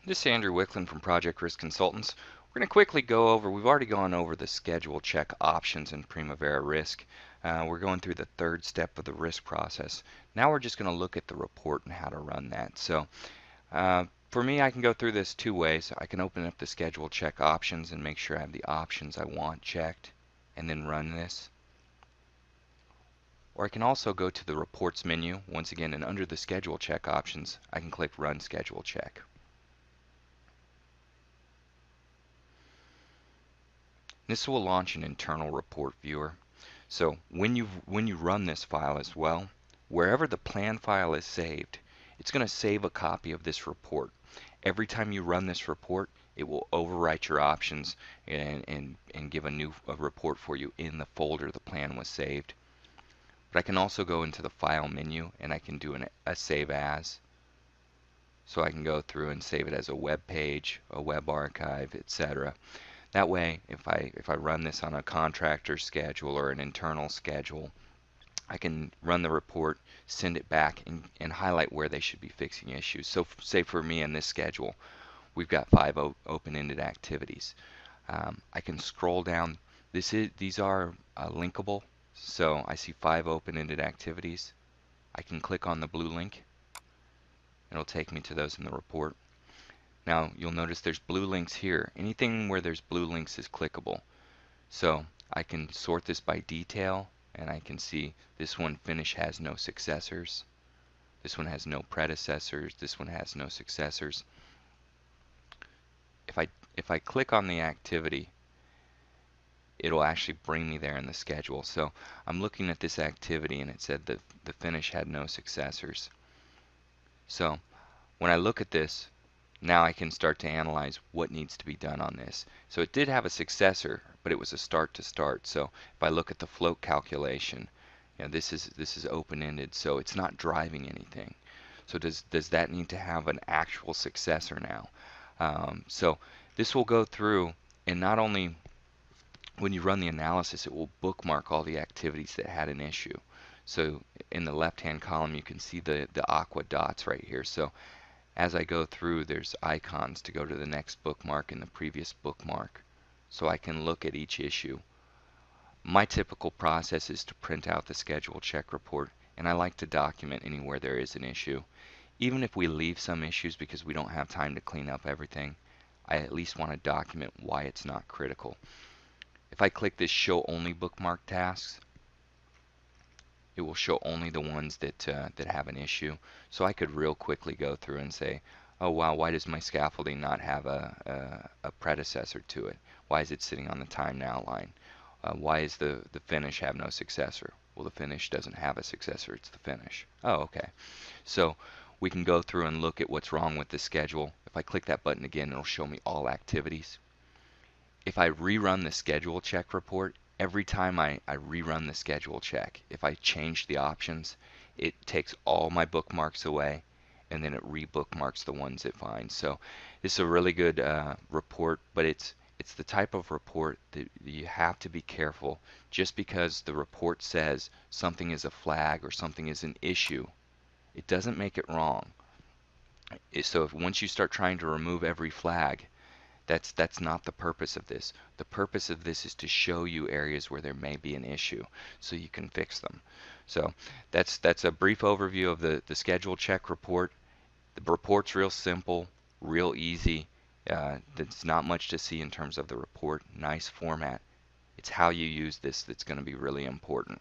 This is Andrew Wicklund from Project Risk Consultants. We're going to quickly go over, we've already gone over the schedule check options in Primavera Risk. We're going through the third step of the risk process. Now we're just going to look at the report and how to run that. So for me, I can go through this two ways. I can open up the schedule check options and make sure I have the options I want checked and then run this. Or I can also go to the reports menu once again, and under the schedule check options I can click run schedule check. This will launch an internal report viewer. So when you run this file as well, wherever the plan file is saved, it's going to save a copy of this report. Every time you run this report, it will overwrite your options and give a new report for you in the folder the plan was saved. But I can also go into the file menu and I can do a save as. So I can go through and save it as a web page, a web archive, etc. That way, if I run this on a contractor schedule or an internal schedule, I can run the report, send it back, and highlight where they should be fixing issues. So say for me in this schedule, we've got 5 open-ended activities. I can scroll down. These are linkable. So I see 5 open-ended activities. I can click on the blue link. It'll take me to those in the report. Now you'll notice there's blue links here. Anything where there's blue links is clickable. So I can sort this by detail and I can see this one finish has no successors. This one has no predecessors. This one has no successors. If I click on the activity, it'll actually bring me there in the schedule. So I'm looking at this activity and it said that the finish had no successors. So when I look at this, now I can start to analyze what needs to be done on this. So it did have a successor, but it was a start to start. So if I look at the float calculation, this is open-ended, so it's not driving anything. So does that need to have an actual successor now? So this will go through, and not only when you run the analysis, it will bookmark all the activities that had an issue. So in the left-hand column, you can see the aqua dots right here. So as I go through, there's icons to go to the next bookmark and the previous bookmark. So I can look at each issue. My typical process is to print out the schedule check report, and I like to document anywhere there is an issue. Even if we leave some issues because we don't have time to clean up everything, I at least want to document why it's not critical. If I click this show only bookmark tasks, it will show only the ones that have an issue. So I could real quickly go through and say, oh wow, why does my scaffolding not have a predecessor to it? Why is it sitting on the time now line? Why is the finish have no successor? Well, the finish doesn't have a successor, it's the finish. Oh, okay. So we can go through and look at what's wrong with the schedule. If I click that button again, it'll show me all activities. If I rerun the schedule check report, every time I rerun the schedule check, if I change the options, it takes all my bookmarks away and then it re-bookmarks the ones it finds. So this is a really good report, but it's the type of report that you have to be careful. Just because the report says something is a flag or something is an issue, it doesn't make it wrong. So if once you start trying to remove every flag, that's not the purpose of this. The purpose of this is to show you areas where there may be an issue so you can fix them. So that's a brief overview of the schedule check report. The report's real simple, real easy. There's not much to see in terms of the report. Nice format. It's how you use this that's going to be really important.